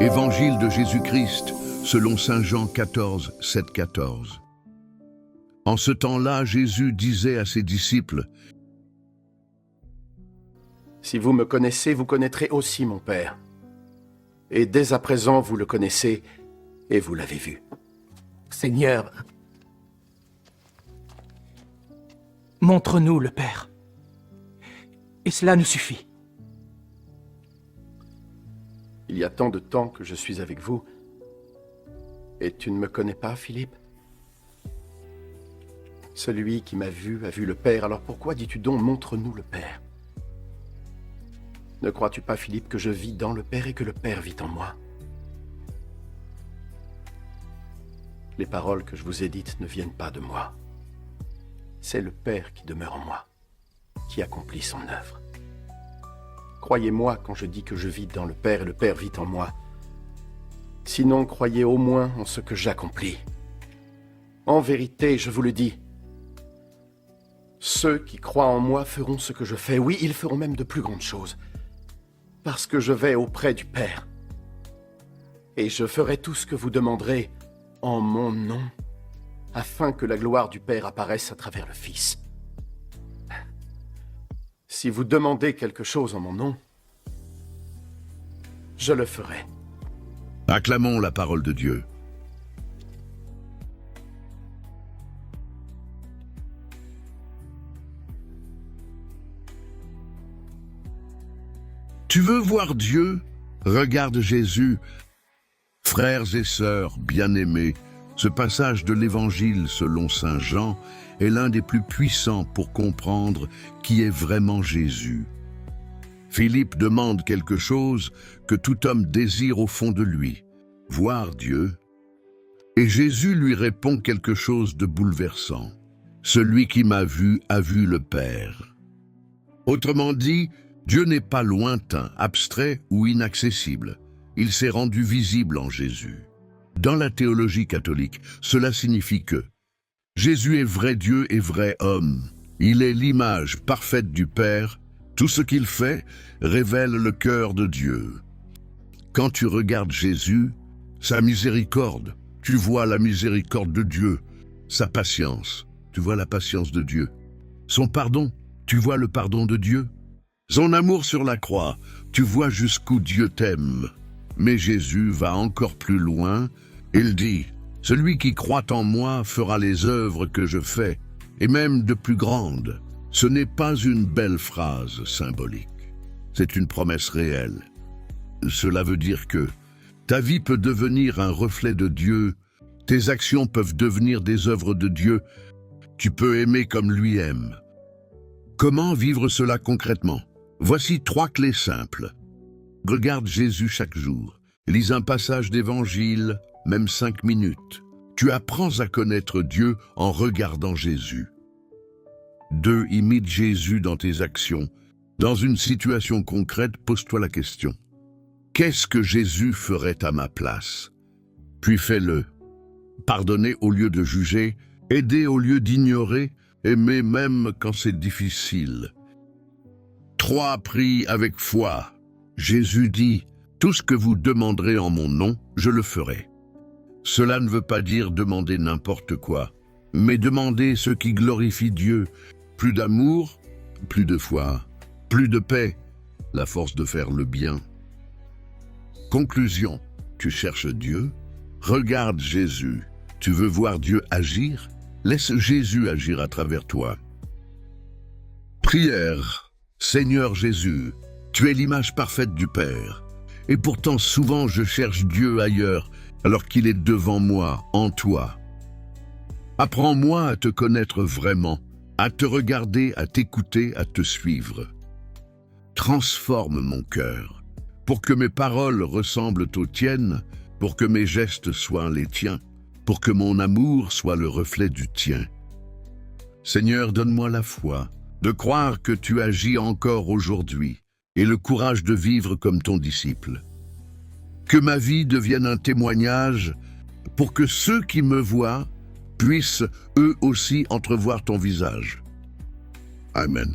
Évangile de Jésus-Christ, selon saint Jean 14, 7-14. En ce temps-là, Jésus disait à ses disciples, « Si vous me connaissez, vous connaîtrez aussi mon Père. Et dès à présent, vous le connaissez et vous l'avez vu. » Seigneur, montre-nous le Père. Et cela nous suffit. Il y a tant de temps que je suis avec vous, et tu ne me connais pas, Philippe? Celui qui m'a vu a vu le Père, alors pourquoi dis-tu donc « montre-nous le Père » ? Ne crois-tu pas, Philippe, que je vis dans le Père et que le Père vit en moi? Les paroles que je vous ai dites ne viennent pas de moi. C'est le Père qui demeure en moi, qui accomplit son œuvre. Croyez-moi quand je dis que je vis dans le Père et le Père vit en moi. Sinon, croyez au moins en ce que j'accomplis. En vérité, je vous le dis, ceux qui croient en moi feront ce que je fais. Oui, ils feront même de plus grandes choses, parce que je vais auprès du Père. Et je ferai tout ce que vous demanderez en mon nom, afin que la gloire du Père apparaisse à travers le Fils. Si vous demandez quelque chose en mon nom, je le ferai. Acclamons la parole de Dieu. Tu veux voir Dieu? Regarde Jésus. Frères et sœurs bien-aimés, ce passage de l'Évangile selon saint Jean est l'un des plus puissants pour comprendre qui est vraiment Jésus. Philippe demande quelque chose que tout homme désire au fond de lui, voir Dieu. Et Jésus lui répond quelque chose de bouleversant. Celui qui m'a vu a vu le Père. Autrement dit, Dieu n'est pas lointain, abstrait ou inaccessible. Il s'est rendu visible en Jésus. Dans la théologie catholique, cela signifie que Jésus est vrai Dieu et vrai homme. Il est l'image parfaite du Père. Tout ce qu'il fait révèle le cœur de Dieu. Quand tu regardes Jésus, sa miséricorde, tu vois la miséricorde de Dieu. Sa patience, tu vois la patience de Dieu. Son pardon, tu vois le pardon de Dieu. Son amour sur la croix, tu vois jusqu'où Dieu t'aime. Mais Jésus va encore plus loin. Il dit, « Celui qui croit en moi fera les œuvres que je fais, et même de plus grandes. » Ce n'est pas une belle phrase symbolique, c'est une promesse réelle. Cela veut dire que ta vie peut devenir un reflet de Dieu, tes actions peuvent devenir des œuvres de Dieu, tu peux aimer comme lui aime. Comment vivre cela concrètement? Voici 3 clés simples. Regarde Jésus chaque jour, lis un passage d'évangile, même 5 minutes. Tu apprends à connaître Dieu en regardant Jésus. 2. Imite Jésus dans tes actions. Dans une situation concrète, pose-toi la question. Qu'est-ce que Jésus ferait à ma place? Puis fais-le. Pardonner au lieu de juger, aider au lieu d'ignorer, aimer même quand c'est difficile. 3. Prie avec foi. Jésus dit, « Tout ce que vous demanderez en mon nom, je le ferai. » Cela ne veut pas dire demander n'importe quoi, mais demander ce qui glorifie Dieu. Plus d'amour, plus de foi, plus de paix, la force de faire le bien. Conclusion, tu cherches Dieu? Regarde Jésus. Tu veux voir Dieu agir? Laisse Jésus agir à travers toi. Prière. Seigneur Jésus, tu es l'image parfaite du Père. Et pourtant souvent je cherche Dieu ailleurs, alors qu'il est devant moi, en toi. Apprends-moi à te connaître vraiment, à te regarder, à t'écouter, à te suivre. Transforme mon cœur, pour que mes paroles ressemblent aux tiennes, pour que mes gestes soient les tiens, pour que mon amour soit le reflet du tien. Seigneur, donne-moi la foi, de croire que tu agis encore aujourd'hui, et le courage de vivre comme ton disciple. Que ma vie devienne un témoignage, pour que ceux qui me voient puissent eux aussi entrevoir ton visage. Amen.